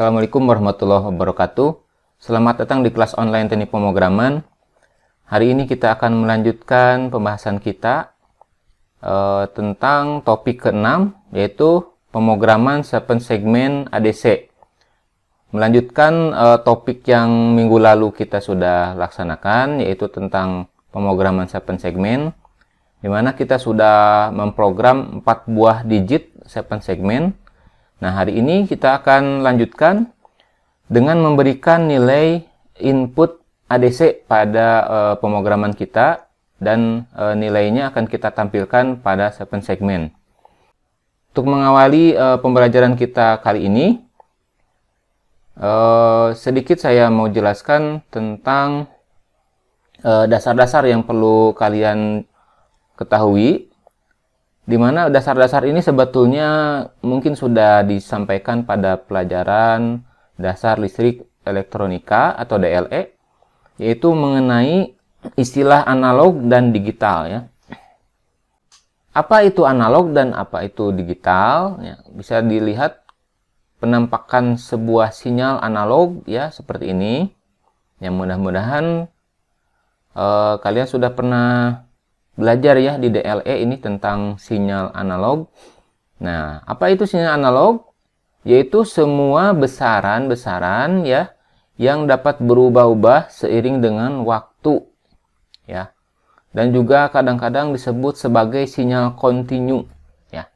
Assalamualaikum warahmatullahi wabarakatuh. Selamat datang di kelas online teknik pemrograman. Hari ini kita akan melanjutkan pembahasan kita tentang topik ke-6, yaitu pemrograman 7 segmen ADC. Melanjutkan topik yang minggu lalu kita sudah laksanakan, yaitu tentang pemrograman 7 segmen, di mana kita sudah memprogram 4 buah digit 7 segmen. Nah, hari ini kita akan lanjutkan dengan memberikan nilai input ADC pada pemrograman kita, dan nilainya akan kita tampilkan pada 7 segmen. Untuk mengawali pembelajaran kita kali ini, sedikit saya mau jelaskan tentang dasar-dasar yang perlu kalian ketahui, di mana dasar-dasar ini sebetulnya mungkin sudah disampaikan pada pelajaran dasar listrik elektronika atau DLE, yaitu mengenai istilah analog dan digital ya. Apa itu analog dan apa itu digital? Ya, bisa dilihat penampakan sebuah sinyal analog ya, seperti ini. Yang mudah-mudahan kalian sudah pernah belajar ya di DLE ini tentang sinyal analog. Nah, apa itu sinyal analog? Yaitu semua besaran-besaran ya yang dapat berubah-ubah seiring dengan waktu ya. Dan juga kadang-kadang disebut sebagai sinyal kontinu ya.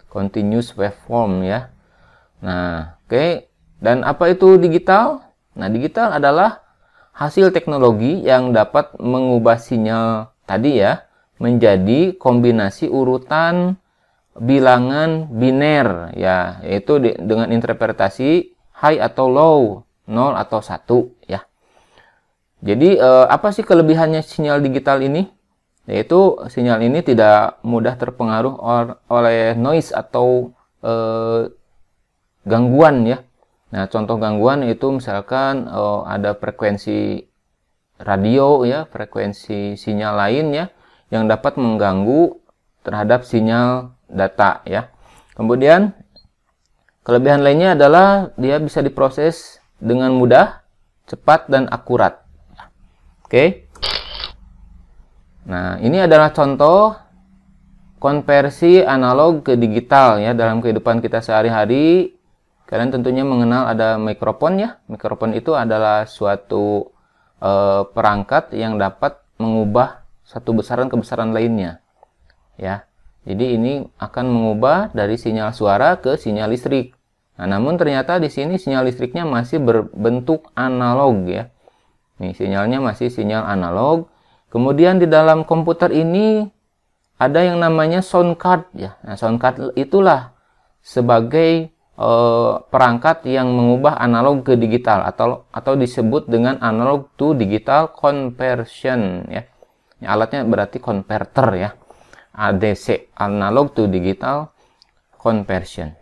Continuous waveform ya. Nah, oke. Dan apa itu digital? Nah, digital adalah hasil teknologi yang dapat mengubah sinyal tadi ya menjadi kombinasi urutan bilangan biner ya, yaitu dengan interpretasi high atau low, 0 atau 1 ya. Jadi apa sih kelebihannya sinyal digital ini? Yaitu sinyal ini tidak mudah terpengaruh oleh noise atau gangguan ya. Nah, contoh gangguan itu misalkan ada frekuensi radio ya, frekuensi sinyal lain ya yang dapat mengganggu terhadap sinyal data ya. Kemudian kelebihan lainnya adalah dia bisa diproses dengan mudah, cepat dan akurat. Oke. Nah, ini adalah contoh konversi analog ke digital ya dalam kehidupan kita sehari-hari. Kalian tentunya mengenal ada mikrofon ya. Mikrofon itu adalah suatu perangkat yang dapat mengubah satu besaran ke besaran lainnya ya. Jadi ini akan mengubah dari sinyal suara ke sinyal listrik. Nah, namun ternyata di sini sinyal listriknya masih berbentuk analog ya. Nih, sinyalnya masih sinyal analog. Kemudian di dalam komputer ini ada yang namanya sound card ya. Nah, sound card itulah sebagai perangkat yang mengubah analog ke digital atau disebut dengan analog to digital conversion ya. Alatnya berarti converter ya. ADC, analog to digital conversion.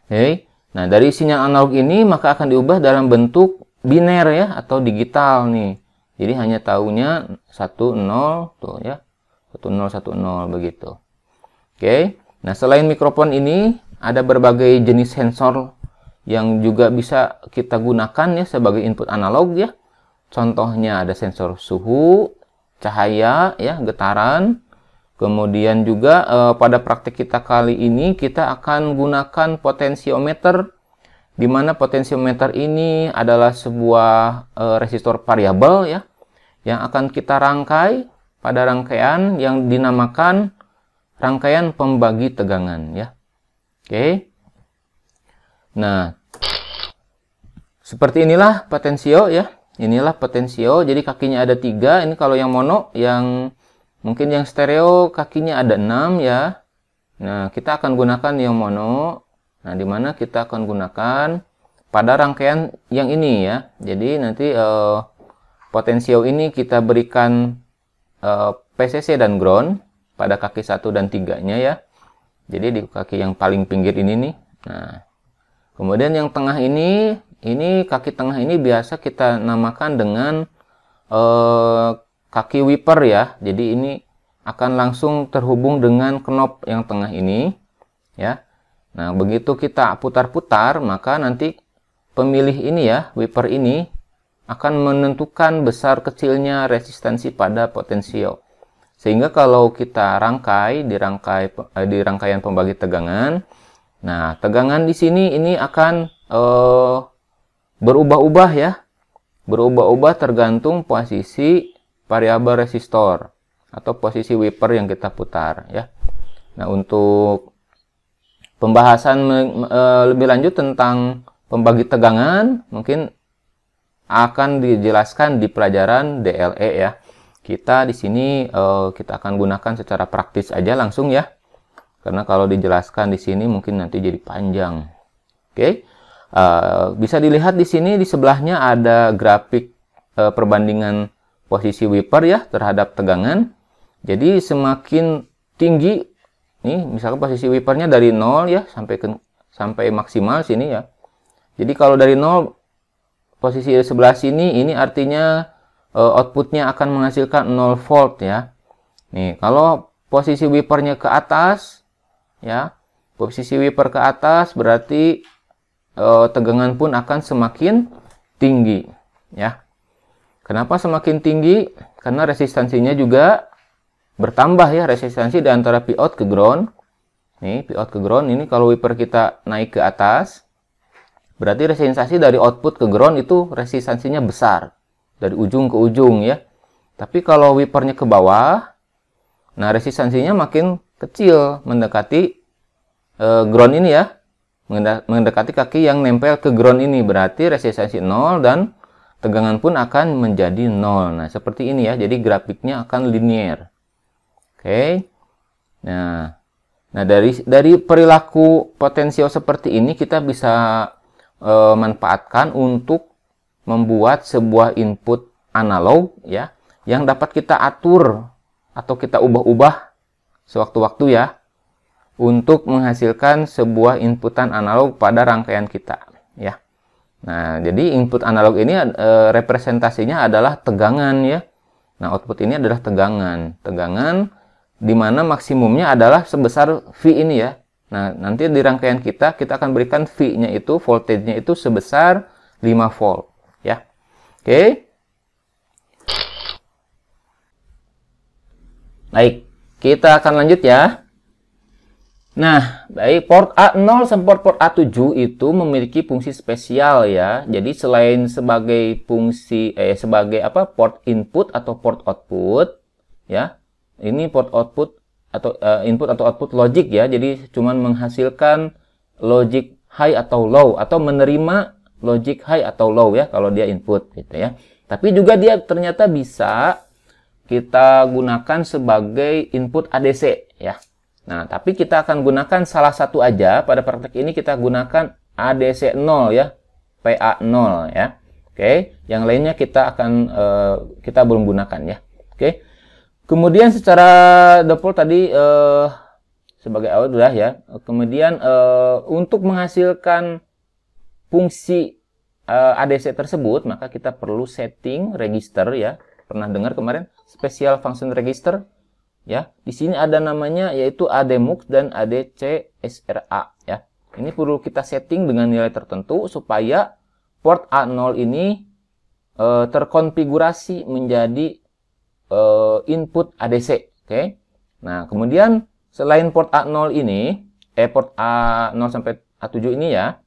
Oke. Nah, dari sinyal analog ini maka akan diubah dalam bentuk biner ya atau digital nih. Jadi hanya tahunya 1 0 tuh ya. 1 0 1 0 begitu. Oke. Nah, selain mikrofon ini ada berbagai jenis sensor yang juga bisa kita gunakan ya sebagai input analog ya. Contohnya ada sensor suhu, cahaya ya, getaran. Kemudian juga pada praktik kita kali ini kita akan gunakan potensiometer, di mana potensiometer ini adalah sebuah resistor variabel ya yang akan kita rangkai pada rangkaian yang dinamakan rangkaian pembagi tegangan ya. Oke. Nah, seperti inilah potensio ya. Inilah potensio. Jadi kakinya ada 3. Ini kalau yang mono, yang mungkin yang stereo kakinya ada 6 ya. Nah, kita akan gunakan yang mono. Nah, di mana kita akan gunakan pada rangkaian yang ini ya. Jadi nanti potensio ini kita berikan PCC dan ground pada kaki 1 dan 3-nya ya. Jadi di kaki yang paling pinggir ini nih. Nah, kemudian yang tengah ini kaki tengah ini biasa kita namakan dengan kaki wiper ya. Jadi ini akan langsung terhubung dengan knob yang tengah ini ya. Nah, begitu kita putar-putar maka nanti pemilih ini ya, wiper ini akan menentukan besar kecilnya resistansi pada potensio. Sehingga kalau kita rangkai di rangkaian pembagi tegangan, nah tegangan di sini ini akan berubah-ubah ya, berubah-ubah tergantung posisi variabel resistor atau posisi wiper yang kita putar ya. Nah, untuk pembahasan lebih lanjut tentang pembagi tegangan mungkin akan dijelaskan di pelajaran DLE ya. Kita di sini kita akan gunakan secara praktis aja langsung ya. Karena kalau dijelaskan di sini mungkin nanti jadi panjang. Oke. Bisa dilihat di sini di sebelahnya ada grafik perbandingan posisi wiper ya terhadap tegangan. Jadi semakin tinggi nih, misalkan posisi wipernya dari 0 ya sampai maksimal sini ya. Jadi kalau dari 0 posisi sebelah sini ini artinya outputnya akan menghasilkan 0 volt ya. Nih, kalau posisi wipernya ke atas ya, posisi wiper ke atas berarti tegangan pun akan semakin tinggi ya. Kenapa semakin tinggi? Karena resistansinya juga bertambah ya, resistansi di antara Pout ke ground. Nih, Pout ke ground ini kalau wiper kita naik ke atas, berarti resistansi dari output ke ground itu resistansinya besar dari ujung ke ujung ya. Tapi kalau wipernya ke bawah, nah resistansinya makin kecil mendekati ground ini ya. Mendekati kaki yang nempel ke ground ini berarti resistansi 0 dan tegangan pun akan menjadi 0. Nah, seperti ini ya. Jadi grafiknya akan linear. Oke. Nah, dari perilaku potensio seperti ini kita bisa manfaatkan untuk membuat sebuah input analog ya yang dapat kita atur atau kita ubah-ubah sewaktu-waktu ya untuk menghasilkan sebuah inputan analog pada rangkaian kita ya. Nah, jadi input analog ini representasinya adalah tegangan ya. Nah, output ini adalah tegangan di mana maksimumnya adalah sebesar V ini ya. Nah, nanti di rangkaian kita akan berikan V-nya itu, voltage-nya itu sebesar 5 volt ya. Oke. Baik, kita akan lanjut ya. Nah, baik, port A0 sampai port A7 itu memiliki fungsi spesial ya. Jadi selain sebagai fungsi sebagai port input atau port output ya. Ini port output atau input atau output logic ya. Jadi cuman menghasilkan logic high atau low atau menerima logic high atau low ya kalau dia input gitu ya. Tapi juga dia ternyata bisa kita gunakan sebagai input ADC ya. Nah, tapi kita akan gunakan salah satu aja. Pada praktek ini kita gunakan ADC 0 ya, PA0 ya. Oke, yang lainnya kita belum gunakan ya. Oke. Kemudian secara default tadi sebagai awal sudah ya. Kemudian untuk menghasilkan fungsi ADC tersebut, maka kita perlu setting register ya. Pernah dengar kemarin special function register? Ya, di sini ada namanya yaitu ADMUX dan ADC-SRA ya. Ini perlu kita setting dengan nilai tertentu supaya port A0 ini terkonfigurasi menjadi input ADC. Oke. Nah, kemudian selain port A0 ini, port A0 sampai A7 ini ya,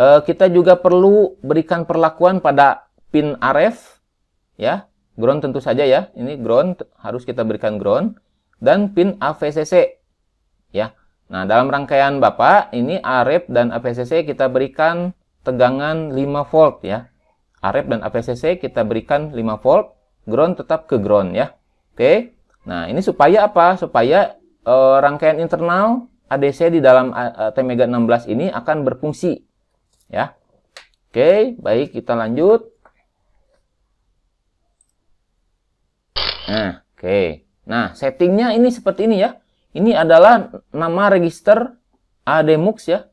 kita juga perlu berikan perlakuan pada pin RF ya. Ground tentu saja ya, ini ground harus kita berikan ground dan pin AVCC ya. Nah, dalam rangkaian Bapak ini RF dan AVCC kita berikan tegangan 5 volt ya. RF dan AVCC kita berikan 5 volt, ground tetap ke ground ya. Oke. Nah, ini supaya apa? Supaya rangkaian internal ADC di dalam Tmega 16 ini akan berfungsi ya. Oke, baik kita lanjut. Nah, oke. Nah, settingnya ini seperti ini ya. Ini adalah nama register ADMUX ya.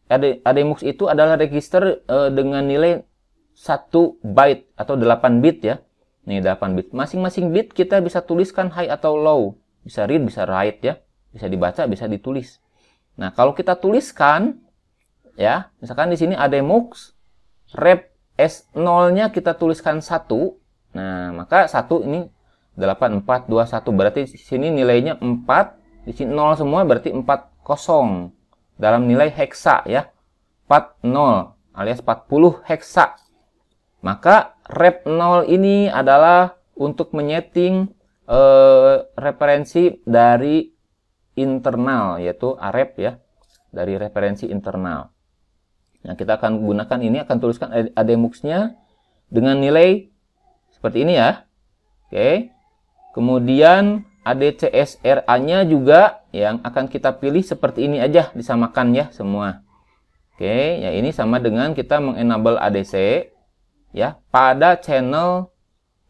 ADMUX itu adalah register dengan nilai 1 byte atau 8 bit ya. Nih 8 bit. Masing-masing bit kita bisa tuliskan high atau low. Bisa read, bisa write ya. Bisa dibaca, bisa ditulis. Nah, kalau kita tuliskan ya. Misalkan di sini ADMUX rep S0-nya kita tuliskan 1. Nah, maka 1 ini 8, 4, 2, 1. Berarti di sini nilainya 4. Di sini 0 semua berarti 40. Dalam nilai heksa ya. 40 alias 40 heksa. Maka rep 0 ini adalah untuk menyeting referensi dari internal, yaitu arep ya. Dari referensi internal. Nah, kita akan gunakan ini, akan tuliskan ADMUX-nya dengan nilai seperti ini ya. Oke. Kemudian ADCSRA-nya juga yang akan kita pilih seperti ini aja, disamakan ya semua. Oke, ya ini sama dengan kita mengenable ADC ya pada channel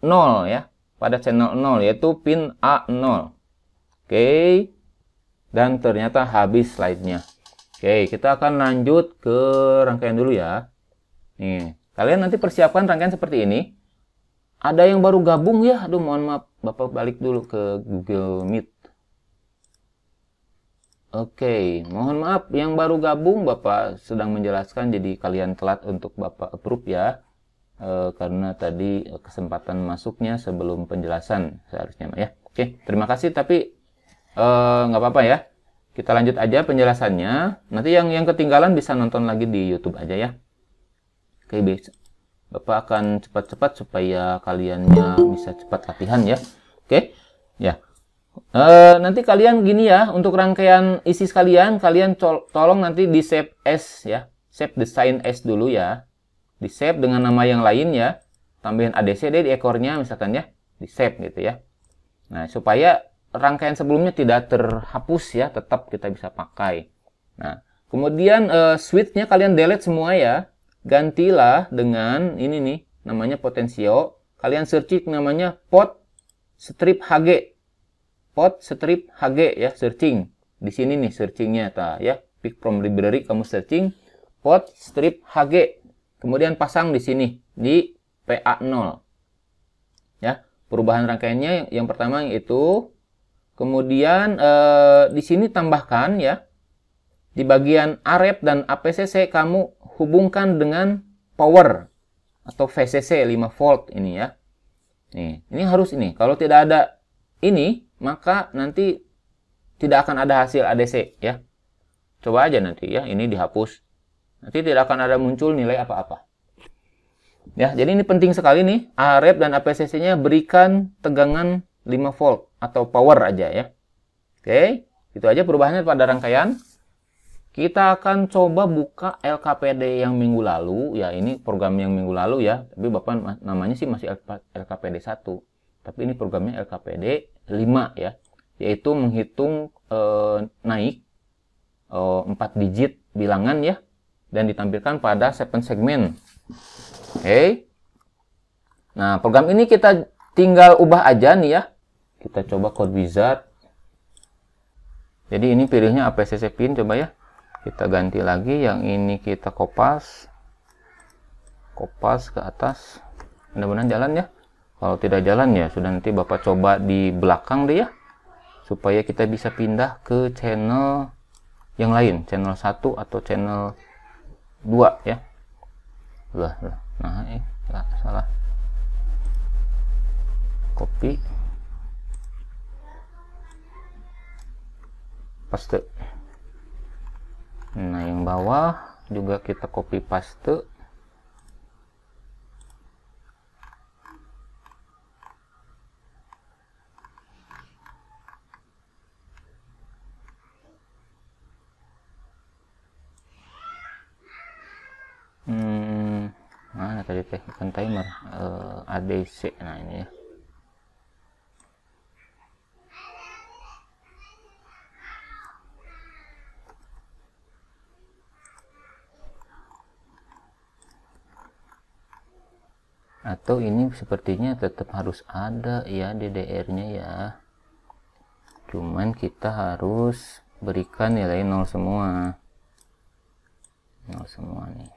0 ya. Pada channel 0 yaitu pin A0. Oke. Dan ternyata habis slide-nya. Oke, kita akan lanjut ke rangkaian dulu ya. Nih, kalian nanti persiapkan rangkaian seperti ini. Ada yang baru gabung ya? Aduh, mohon maaf. Bapak balik dulu ke Google Meet. Oke, mohon maaf. Yang baru gabung, Bapak sedang menjelaskan, jadi kalian telat untuk Bapak approve ya. Karena tadi kesempatan masuknya sebelum penjelasan seharusnya ya. Oke, terima kasih. Tapi nggak apa-apa ya. Kita lanjut aja penjelasannya. Nanti yang ketinggalan bisa nonton lagi di YouTube aja ya. Oke, Bapak akan cepat-cepat supaya kaliannya bisa cepat latihan ya. Oke, ya. Nanti kalian gini ya, untuk rangkaian isi sekalian, kalian tolong nanti di save as ya. Save design as dulu ya. Di save dengan nama yang lain ya. Tambahin ADC deh di ekornya misalkan ya. Di save gitu ya. Nah, supaya rangkaian sebelumnya tidak terhapus ya, tetap kita bisa pakai. Nah, kemudian switch-nya kalian delete semua ya. Gantilah dengan ini nih, namanya Potensio. Kalian searching namanya pot strip HG. Pot strip HG ya, searching. Di sini nih searchingnya ya. Pick from library, kamu searching pot strip HG. Kemudian pasang di sini di PA0. Ya, perubahan rangkaiannya yang pertama yaitu kemudian di sini tambahkan ya, di bagian arep dan APCC kamu hubungkan dengan power atau VCC 5 volt ini ya. Nih, ini harus ini. Kalau tidak ada ini, maka nanti tidak akan ada hasil ADC ya. Coba aja nanti ya, ini dihapus. Nanti tidak akan ada muncul nilai apa-apa. Ya, jadi ini penting sekali nih, arep dan APCC-nya berikan tegangan 5 volt atau power aja ya. Oke, itu aja perubahannya pada rangkaian. Kita akan coba buka LKPD yang minggu lalu. Ya, ini program yang minggu lalu ya. Tapi Bapak namanya sih masih LKPD 1. Tapi ini programnya LKPD 5 ya. Yaitu menghitung naik 4 digit bilangan ya. Dan ditampilkan pada 7 segmen. Oke. Nah, program ini kita tinggal ubah aja nih ya. Kita coba code wizard. Jadi ini pilihnya APCC pin, coba ya. Kita ganti lagi, yang ini kita kopas ke atas. Mudah-mudahan jalan ya. Kalau tidak jalan ya sudah, nanti Bapak coba di belakang deh ya. Supaya kita bisa pindah ke channel yang lain, channel 1 atau channel 2 ya. Nah, salah. Copy. Paste. Nah, yang bawah juga kita copy paste. Mana tadi teh bukan timer, ADC. Nah, ini ya. Atau ini sepertinya tetap harus ada ya DDR-nya ya. Cuman kita harus berikan nilai 0 semua. 0 semua nih.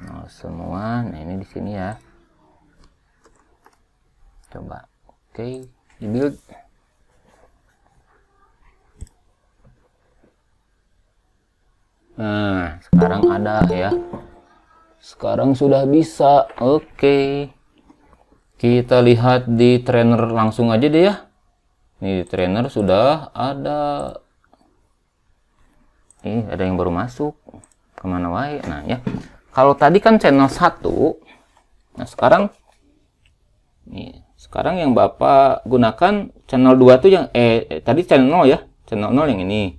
0 semua. Nah, ini di sini ya. Coba. Oke, di build. Nah, sekarang ada ya. Sekarang sudah bisa. Oke. Kita lihat di trainer langsung aja deh ya. Ini di trainer sudah ada. Ada yang baru masuk. Kemana wae? Nah ya. Kalau tadi kan channel 1. Nah, sekarang yang Bapak gunakan channel 2 tuh yang tadi channel 0 ya. Channel 0 yang ini.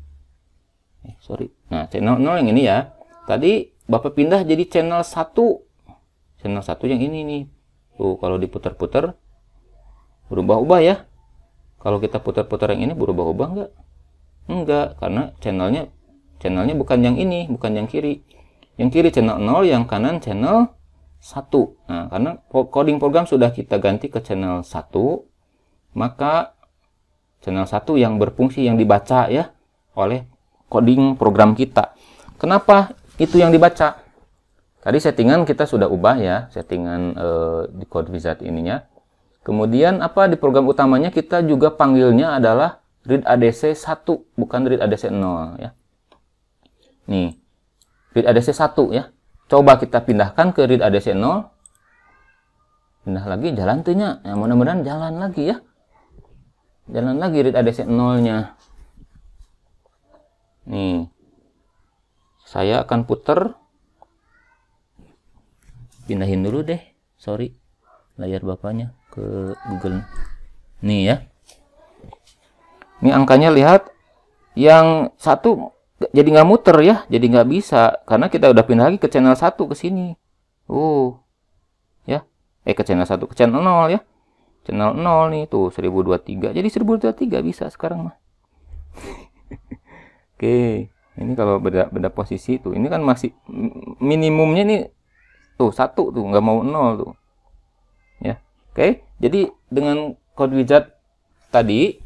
Sorry. Nah, channel 0 yang ini ya. Tadi Bapak pindah jadi channel 1. Channel 1 yang ini nih. Tuh, kalau diputar-putar berubah-ubah ya. Kalau kita putar-putar yang ini berubah-ubah enggak? Enggak, karena channelnya bukan yang ini, bukan yang kiri. Yang kiri channel 0, yang kanan channel 1. Nah, karena coding program sudah kita ganti ke channel 1, maka channel 1 yang berfungsi, yang dibaca ya oleh coding program kita. Kenapa itu yang dibaca? Tadi settingan kita sudah ubah ya, settingan di code wizard ininya. Kemudian apa di program utamanya kita juga panggilnya adalah read ADC 1, bukan read ADC 0 ya. Nih, read ADC 1 ya. Coba kita pindahkan ke read ADC 0. Pindah lagi, jalan tuhnya. Ya, mudah-mudahan jalan lagi ya. Jalan lagi read ADC 0-nya. Nih. Saya akan putar. Pindahin dulu deh. Sorry. Layar bapaknya ke Google. Nih ya. Ini angkanya lihat. Yang 1 jadi nggak muter ya. Jadi nggak bisa. Karena kita udah pindah lagi ke channel 1 ke sini. Ya. Ke channel 1 ke channel 0 ya. Channel 0 nih tuh 1023. Jadi 1023 bisa sekarang mah. Oke. Ini kalau beda posisi tuh. Ini kan masih minimumnya nih tuh 1 tuh, nggak mau 0 tuh. Ya. Oke. Jadi dengan code wizard tadi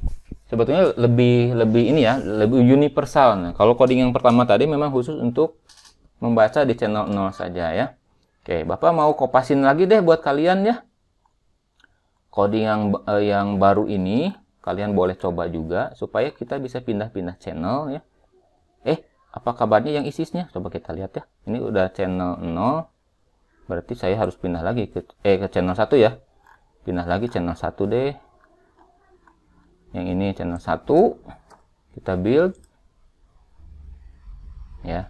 sebetulnya lebih ini ya, lebih universal. Nah, kalau coding yang pertama tadi memang khusus untuk membaca di channel 0 saja ya. Oke, Bapak mau kopasin lagi deh buat kalian ya. Coding yang baru ini kalian boleh coba juga supaya kita bisa pindah-pindah channel ya. Apa kabarnya yang ISIS-nya? Coba kita lihat ya. Ini udah channel 0. Berarti saya harus pindah lagi ke channel 1 ya. Pindah lagi channel 1 deh. Yang ini channel 1. Kita build. Ya.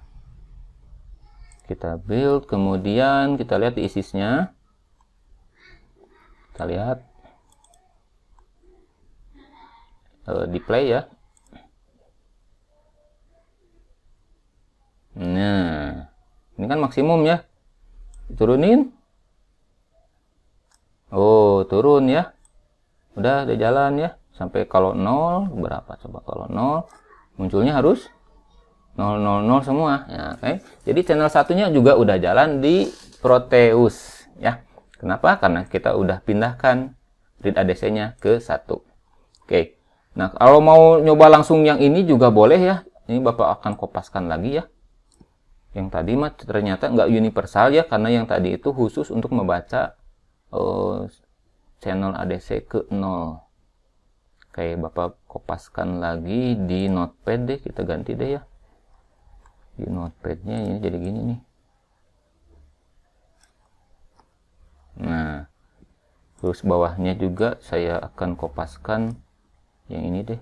Kita build, kemudian kita lihat di ISIS-nya. Kita lihat. Di play ya. Nah, ini kan maksimum ya. Turunin. Turun ya. Udah jalan ya. Sampai kalau 0, berapa coba kalau 0? Munculnya harus 000 semua. Ya, oke. Jadi channel satunya juga udah jalan di Proteus ya. Kenapa? Karena kita udah pindahkan read ADC-nya ke 1. Oke. Nah, kalau mau nyoba langsung yang ini juga boleh ya. Ini Bapak akan kopaskan lagi ya. Yang tadi mah ternyata nggak universal ya, karena yang tadi itu khusus untuk membaca channel ADC ke 0. Kayak Bapak kopaskan lagi di notepad deh, kita ganti deh ya. Di notepadnya ini jadi gini nih. Nah, terus bawahnya juga saya akan kopaskan yang ini deh.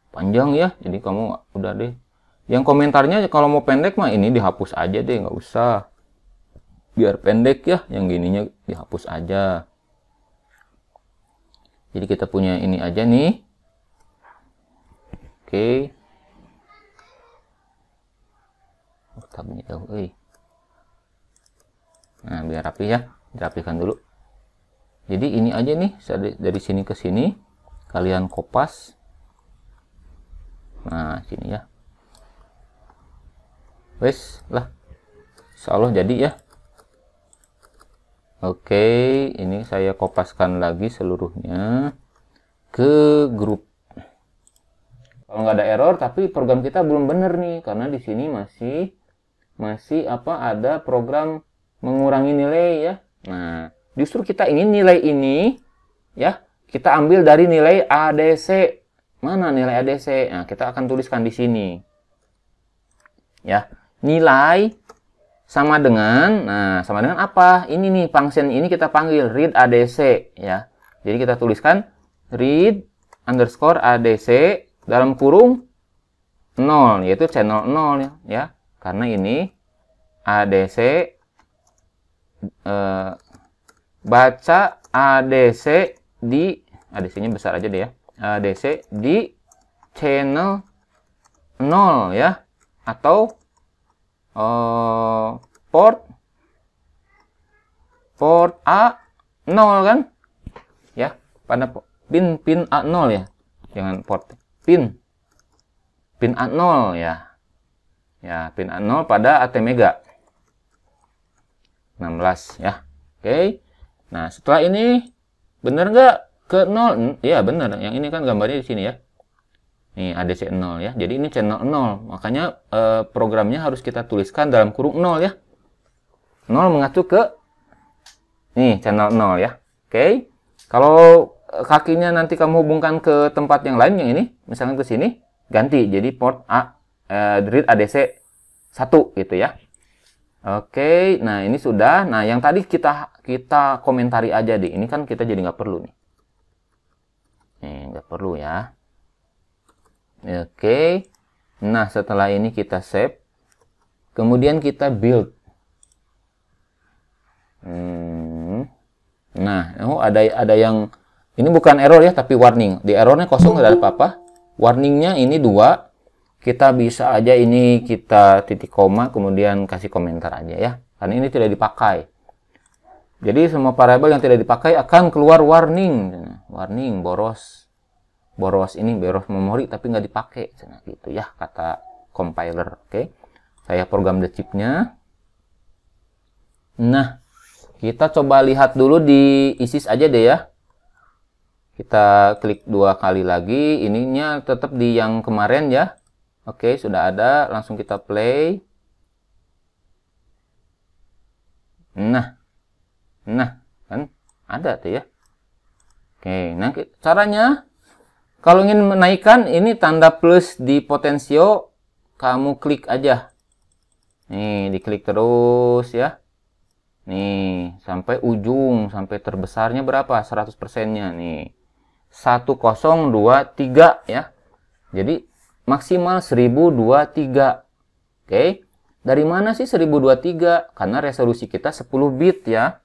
Panjang ya, jadi kamu udah deh. Yang komentarnya kalau mau pendek mah ini dihapus aja deh, nggak usah. Biar pendek ya, yang gininya dihapus aja. Jadi kita punya ini aja nih. Oke. Tabnya jauh, Nah, biar rapi ya, dirapikan dulu. Jadi ini aja nih, dari sini ke sini kalian kopas. Nah, sini ya. Wes lah, insyaallah jadi ya. Oke, ini saya kopaskan lagi seluruhnya ke grup. Kalau nggak ada error, tapi program kita belum bener nih, karena di sini masih ada program mengurangi nilai ya. Nah, justru kita ingin nilai ini ya, kita ambil dari nilai ADC. Mana nilai ADC? Nah, kita akan tuliskan di sini. ya. Nilai sama dengan, nah sama dengan apa? Ini nih function ini kita panggil read ADC ya. Jadi kita tuliskan read underscore ADC dalam kurung 0, yaitu channel 0 ya. Karena ini ADC baca ADC di ADC-nya besar aja deh ya. ADC di channel 0 ya, atau port A0 kan ya, pada pin A0 ya, jangan port pin A0 ya. Ya, pin A0 pada ATmega 16 ya. Oke. Nah, setelah ini bener nggak ke 0? Ya, bener. Yang ini kan gambarnya di sini ya. Nih, ADC 0 ya. Jadi ini channel 0. Makanya programnya harus kita tuliskan dalam kurung 0 ya. 0 mengacu ke nih, channel 0 ya. Oke. Kalau kakinya nanti kamu hubungkan ke tempat yang lain, yang ini, misalnya ke sini, ganti. Jadi port read ADC 1 gitu ya. Oke, nah ini sudah. Nah, yang tadi kita komentari aja deh. Ini kan kita jadi nggak perlu nih. Nih, nggak perlu ya. Oke. Nah, setelah ini kita save. Kemudian kita build. Nah, ada yang ini bukan error ya, tapi warning. Di errornya kosong, nggak ada apa-apa. Warningnya ini 2. Kita bisa aja ini kita titik koma, kemudian kasih komentar aja ya. Karena ini tidak dipakai. Jadi semua variabel yang tidak dipakai akan keluar warning. Warning, boros memori tapi nggak dipakai. Nah, gitu ya kata compiler. Oke. Saya program the chipnya. Nah, kita coba lihat dulu di ISIS aja deh ya. Kita klik 2 kali lagi. Ininya tetap di yang kemarin ya. Oke, sudah ada. Langsung kita play. Nah, kan ada tuh ya. Oke, nah caranya kalau ingin menaikkan ini tanda plus di potensio, kamu klik aja. Nih, diklik terus ya. Nih, sampai ujung, sampai terbesarnya berapa? 100%-nya nih. 1023 ya. Jadi maksimal 1023. Oke. Dari mana sih 1023? Karena resolusi kita 10 bit ya.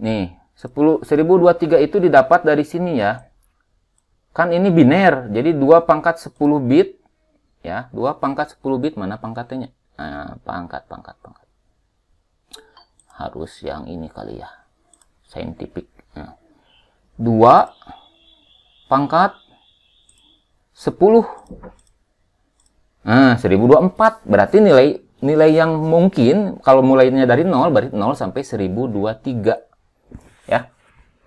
Nih, 1023 itu didapat dari sini ya. Kan ini biner, jadi 2 pangkat 10 bit ya. 2 pangkat 10 bit, mana pangkatnya? Nah, pangkat. Harus yang ini kali ya. Scientific. Nah. 2 pangkat 10. Nah, 1024. Berarti nilai yang mungkin kalau mulainya dari 0, berarti 0 sampai 1023. Ya.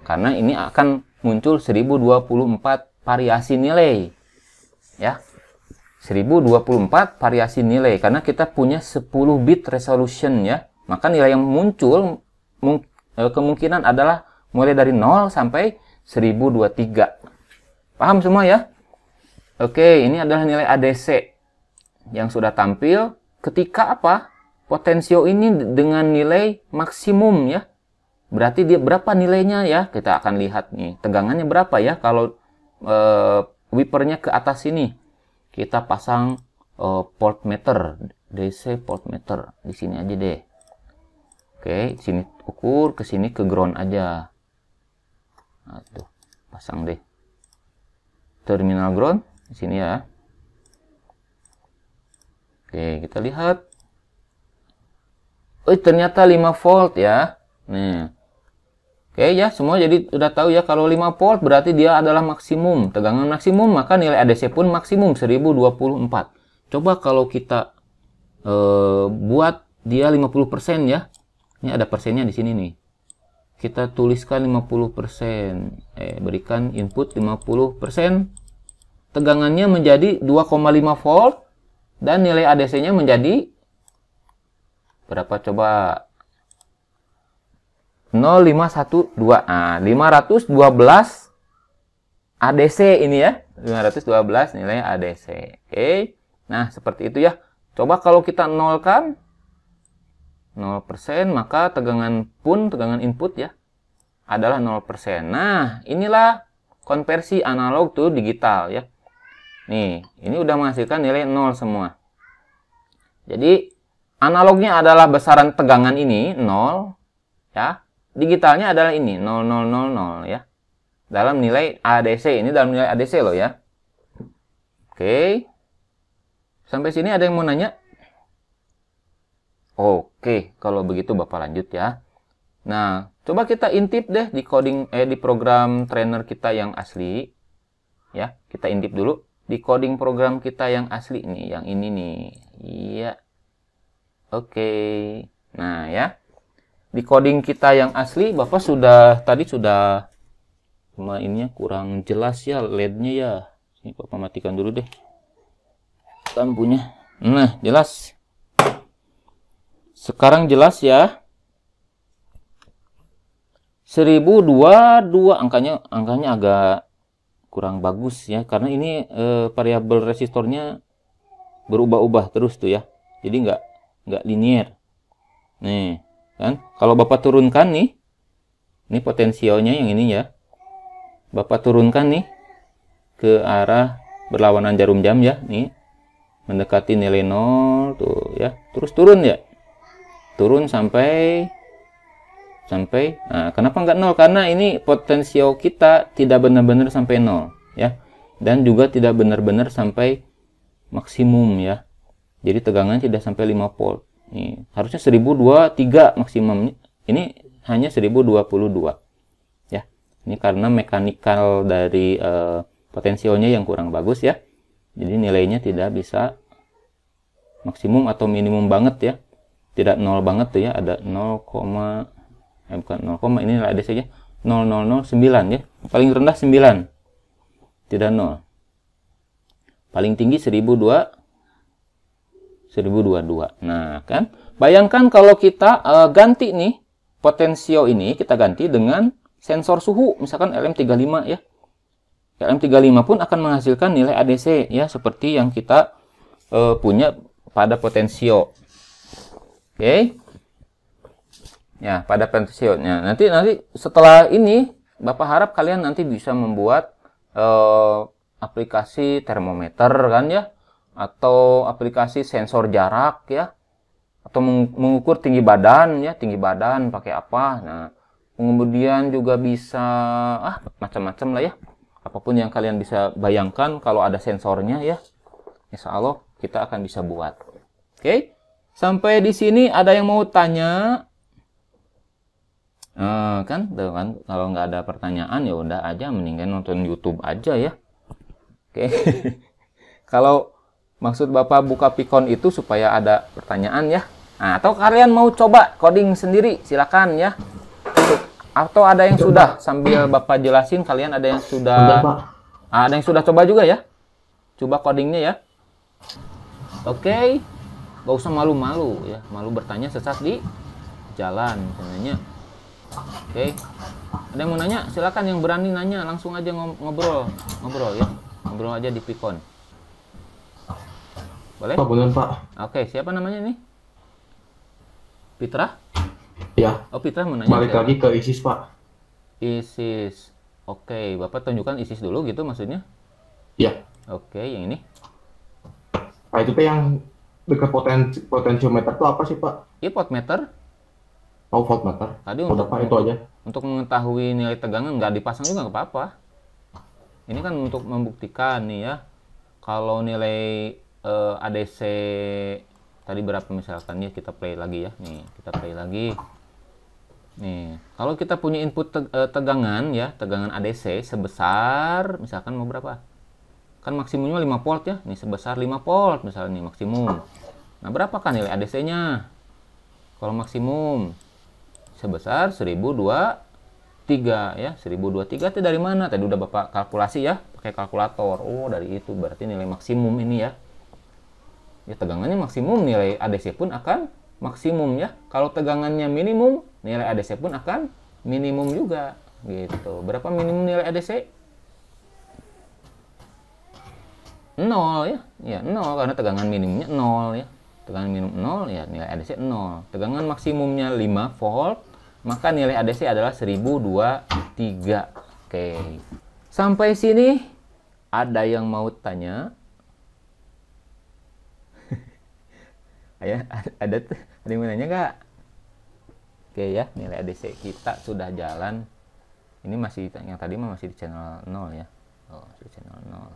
Karena ini akan muncul 1024 variasi nilai. Ya. 1024 variasi nilai karena kita punya 10 bit resolution ya. Maka nilai yang muncul kemungkinan adalah mulai dari 0 sampai 1023. Paham semua ya? Oke, ini adalah nilai ADC yang sudah tampil ketika apa? Potensio ini dengan nilai maksimum ya. Berarti dia berapa nilainya ya? Kita akan lihat nih. Tegangannya berapa ya kalau wipernya ke atas sini. Kita pasang port meter, DC port meter di sini aja deh. Oke, di sini ukur, ke sini ke ground aja. Nah, tuh, pasang deh. Terminal ground di sini ya. Oke, kita lihat. Oh, ternyata 5 volt ya. Nih. Oke ya, semua jadi udah tahu ya kalau 5 volt berarti dia adalah maksimum. Tegangan maksimum, maka nilai ADC pun maksimum 1024. Coba kalau kita buat dia 50% ya. Ini ada persennya di sini nih. Kita tuliskan 50%. Berikan input 50%. Tegangannya menjadi 2,5 volt. Dan nilai ADC-nya menjadi berapa coba? 0512. Nah, 512 ADC ini ya. 512 nilai ADC. Oke. Nah, seperti itu ya. Coba kalau kita nolkan 0%, maka tegangan input ya adalah 0%. Nah, inilah konversi analog to digital ya. Nih, ini udah menghasilkan nilai 0 semua. Jadi, analognya adalah besaran tegangan ini 0 ya. Digitalnya adalah ini 0000 ya. Dalam nilai ADC, ini dalam nilai ADC loh ya. Oke. Sampai sini ada yang mau nanya? Oke, kalau begitu Bapak lanjut ya. Nah, coba kita intip deh di di program trainer kita yang asli. Ya, kita intip dulu di coding program kita yang asli nih, yang ini nih. Iya. Oke. Nah, ya. Di coding kita yang asli, Bapak tadi sudah, cuma ininya kurang jelas ya LED-nya ya. Ini Bapak matikan dulu deh lampunya. Nah, jelas. Sekarang jelas ya. 1022 angkanya agak kurang bagus ya, karena ini variabel resistornya berubah-ubah terus tuh ya. Jadi nggak linear. Nih. Kan? Kalau Bapak turunkan nih, ini potensionya yang ini ya. Bapak turunkan nih ke arah berlawanan jarum jam ya, nih. Mendekati nilai 0 tuh ya. Terus turun ya. Turun sampai nah, kenapa nggak 0? Karena ini potensio kita tidak benar-benar sampai 0 ya. Dan juga tidak benar-benar sampai maksimum ya. Jadi tegangannya tidak sampai 5 volt. Nih, harusnya 1023 maksimum. Ini hanya 1022 ya. Ini karena mekanikal dari potensionya yang kurang bagus ya. Jadi nilainya tidak bisa maksimum atau minimum banget ya. Tidak 0 banget tuh ya, ada 0, bukan 0, ini nilai ADC-nya 0009 ya. Paling rendah 9. Tidak 0. Paling tinggi 1022. Nah, kan? Bayangkan kalau kita ganti nih potensio ini, kita ganti dengan sensor suhu, misalkan LM35 ya. LM35 pun akan menghasilkan nilai ADC ya, seperti yang kita punya pada potensio. Oke. Ya, pada potensionya. Nanti setelah ini Bapak harap kalian nanti bisa membuat aplikasi termometer kan ya, atau aplikasi sensor jarak ya, atau mengukur tinggi badan ya, tinggi badan pakai apa. Nah, kemudian juga bisa macam-macam lah ya, apapun yang kalian bisa bayangkan kalau ada sensornya ya, insya Allah kita akan bisa buat. Oke, sampai di sini ada yang mau tanya? Kan kalau nggak ada pertanyaan ya udah aja, mendingan nonton YouTube aja ya. Oke. Kalau maksud Bapak buka Pikon itu supaya ada pertanyaan ya. Nah, atau kalian mau coba coding sendiri, silakan ya. Atau ada yang sudah sambil Bapak jelasin, kalian ada yang sudah ada yang sudah coba juga ya. Coba codingnya ya. Oke. Gak usah malu-malu ya. Malu bertanya sesat di jalan sebenarnya. Oke. Ada yang mau nanya? Silakan, yang berani nanya langsung aja ngobrol ya. Ngobrol aja di Pikon. Boleh? Pak, boleh Pak. Oke, siapa namanya nih? Pitra? Ya. Oh, Pitra mau nanya. Balik lagi ke ISIS Pak. ISIS. Oke, Bapak tunjukkan ISIS dulu gitu maksudnya? Iya. Oke, yang ini. Nah, itu Pak yang dekat potensiometer itu apa sih Pak? Iya, voltmeter. Oh, voltmeter. Tadi Pak, itu aja. Untuk mengetahui nilai tegangan nggak dipasang juga nggak apa-apa. Ini kan untuk membuktikan nih ya. Kalau nilai ADC tadi berapa misalkan ya, kita play lagi ya. Nih, kita play lagi. Nih, kalau kita punya input tegangan ya, tegangan ADC sebesar misalkan mau berapa? Kan maksimumnya 5 volt ya. Nih sebesar 5 volt misalnya nih maksimum. Nah, berapakah nilai ADC-nya? Kalau maksimum sebesar 1023 ya. 1023 itu dari mana? Tadi udah Bapak kalkulasi ya, pakai kalkulator. Oh, dari itu berarti nilai maksimum ini ya. Ya, tegangannya maksimum, nilai ADC pun akan maksimum ya. Kalau tegangannya minimum, nilai ADC pun akan minimum juga gitu. Berapa minimum nilai ADC? nol ya. Ya, nol karena tegangan minimumnya nol ya. Tegangan minimum nol ya, nilai ADC nol. Tegangan maksimumnya 5 volt, maka nilai ADC adalah 1023. Oke. Sampai sini ada yang mau tanya? ada yang mau nanya nggak? Oke ya, nilai ADC kita sudah jalan. Ini masih yang tadi masih di channel 0 ya. Oh, di channel 0.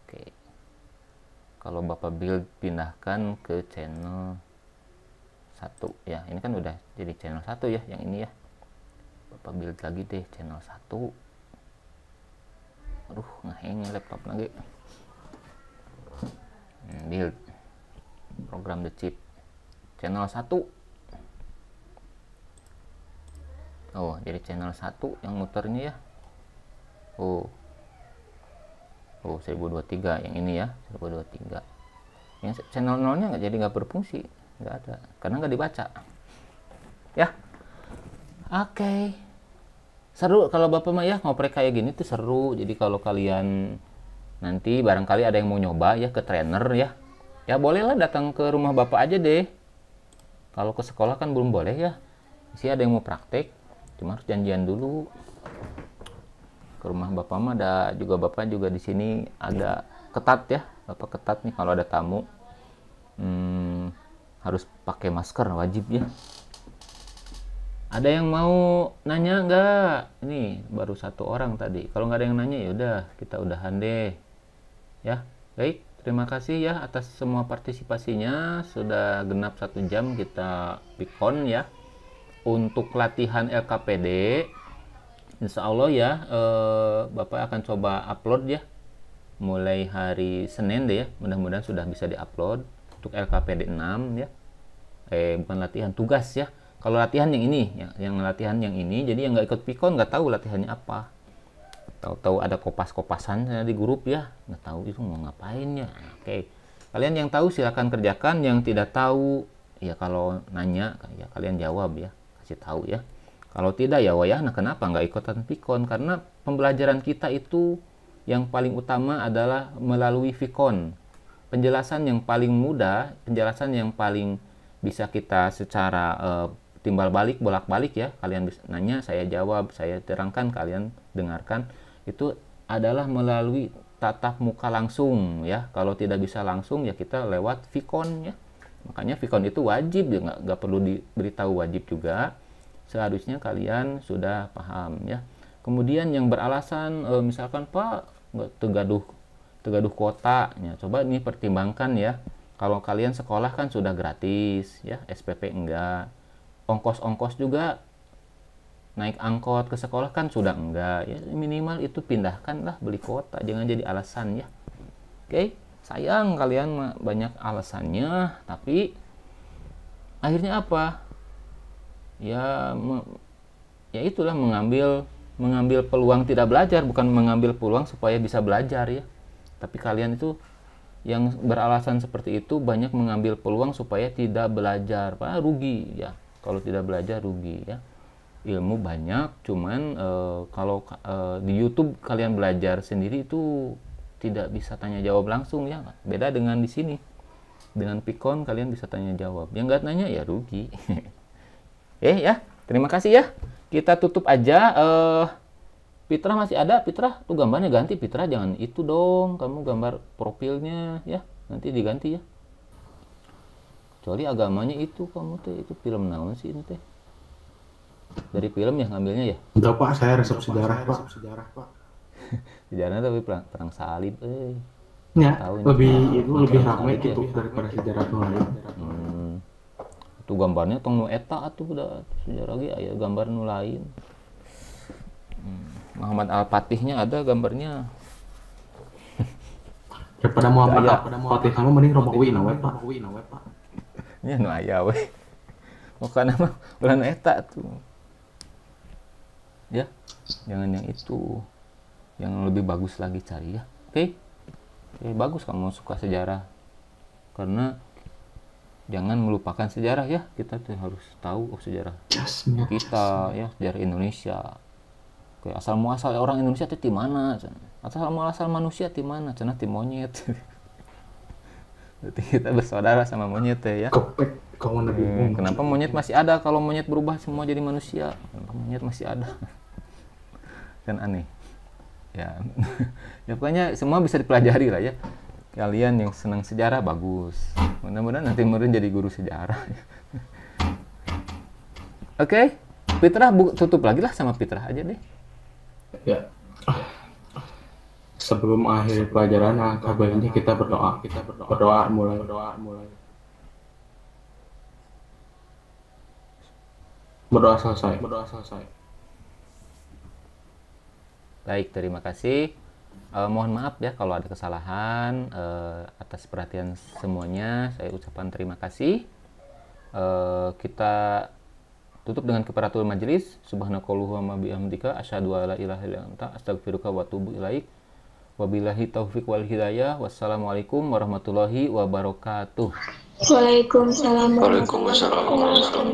Oke. Kalau Bapak build pindahkan ke channel 1 ya. Ini kan udah jadi channel 1 ya, yang ini ya. Bapak build lagi deh channel 1. Aduh, ngeheng laptop lagi. Build program the chip channel 1. Oh, jadi channel 1 yang muternya ya. Oh, 1023 yang ini ya, 1023. Yang channel 0-nya nggak berfungsi, nggak ada, karena nggak dibaca. Ya, oke. Seru kalau Bapak mah ya ngoprek kayak gini tuh seru. Jadi kalau kalian nanti barangkali ada yang mau nyoba ya ke trainer ya, ya bolehlah datang ke rumah Bapak aja deh. Kalau ke sekolah kan belum boleh ya. Sih ada yang mau praktek, cuma harus janjian dulu. Ke rumah Bapak mah ada juga, Bapak juga di sini ada ketat ya. Bapak ketat nih kalau ada tamu. Harus pakai masker wajib ya. Ada yang mau nanya nggak? Ini baru 1 orang tadi. Kalau nggak ada yang nanya ya udah kita udahan deh. Ya, baik. Terima kasih ya atas semua partisipasinya. Sudah genap 1 jam kita pikon ya. Untuk latihan LKPD, insya Allah ya, Bapak akan coba upload ya. Mulai hari Senin deh ya. Mudah-mudahan sudah bisa diupload untuk LKPD 6 ya. Bukan latihan, tugas ya. Kalau latihan yang ini, yang latihan yang ini, jadi yang nggak ikut pikon nggak tahu latihannya apa. Tahu-tahu ada kopas-kopasan di grup ya, nggak tahu itu mau ngapain ya. Oke, kalian yang tahu silakan kerjakan, yang tidak tahu ya kalau nanya ya kalian jawab ya, kasih tahu ya. Kalau tidak ya wayah, nah kenapa nggak ikutan pikon? Karena pembelajaran kita itu yang paling utama adalah melalui pikon. Penjelasan yang paling mudah, penjelasan yang paling bisa kita secara timbal balik, bolak-balik ya. Kalian bisa nanya, saya jawab, saya terangkan, kalian dengarkan. Itu adalah melalui tatap muka langsung ya. Kalau tidak bisa langsung ya kita lewat Vicon ya. Makanya Vicon itu wajib ya, nggak perlu diberitahu wajib juga. Seharusnya kalian sudah paham ya. Kemudian yang beralasan misalkan Pak nggak tegaduh kota ya, coba ini pertimbangkan ya. Kalau kalian sekolah kan sudah gratis ya, SPP enggak. Ongkos-ongkos juga naik angkot ke sekolah kan sudah enggak ya, minimal itu pindahkan lah beli kuota, jangan jadi alasan ya. Oke, sayang kalian banyak alasannya, tapi akhirnya apa ya, ya itulah mengambil peluang tidak belajar, bukan mengambil peluang supaya bisa belajar ya. Tapi kalian itu yang beralasan seperti itu banyak mengambil peluang supaya tidak belajar, Pak, rugi ya. Kalau tidak belajar rugi ya. Ilmu banyak, cuman kalau di YouTube kalian belajar sendiri itu tidak bisa tanya jawab langsung ya. Beda dengan di sini. Dengan Pikon kalian bisa tanya jawab. Yang nggak nanya ya rugi. Ya, terima kasih ya. Kita tutup aja. Fitra masih ada, Fitra tuh gambarnya ganti, Fitra jangan itu dong. Kamu gambar profilnya ya, nanti diganti ya. Kecuali agamanya itu kamu teh, itu film naon sih ini teh? Dari film ya ngambilnya ya? Enggak Pak, saya resep sejarah Pak. Sejarahnya tapi perang salib, Ya, tahu lebih ramai gitu daripada sejarah lain. Itu gambarnya tong nu eta atuh udah sejarah ge aya gambar nu lain. Muhammad Al-Fatihnya ada gambarnya. Daripada Muhammad Al-Fatih sama mending Romawi na we Pak. Nya nu aya we. Bukan mah ulah eta tuh. Ya, jangan yang itu. Yang lebih bagus lagi cari ya. Oke. Bagus kamu suka sejarah. Karena jangan melupakan sejarah ya. Kita tuh harus tahu sejarah kita ya, sejarah Indonesia. Kayak asal muasal orang Indonesia teh di mana? Asal muasal manusia di mana? Cenah di monyet. Berarti kita bersaudara sama monyet teh ya. Kepek kawan lagi. Kenapa monyet masih ada kalau monyet berubah semua jadi manusia? Kenapa monyet masih ada? Kan aneh. Ya. Ya pokoknya semua bisa dipelajari lah ya. Kalian yang senang sejarah bagus. Mudah-mudahan nanti murid jadi guru sejarah. Oke. Fitrah tutup lagi lah sama Fitrah aja deh. Ya. Sebelum akhir pelajaran kabarnya kita berdoa. Berdoa mulai. Berdoa selesai. Baik, terima kasih. Mohon maaf ya kalau ada kesalahan. Atas perhatian semuanya, saya ucapkan terima kasih. Kita tutup dengan kafaratul majelis. Subhanakallahumma bihamdika asyhadu an la ilaha illa anta astaghfiruka wa atubu ilaik. Wabillahi taufik wal hidayah. Wassalamualaikum warahmatullahi wabarakatuh. Waalaikumsalam warahmatullahi wabarakatuh. Waalaikumsalam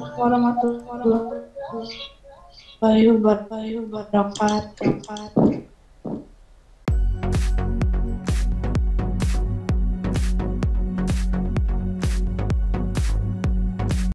warahmatullahi wabarakatuh.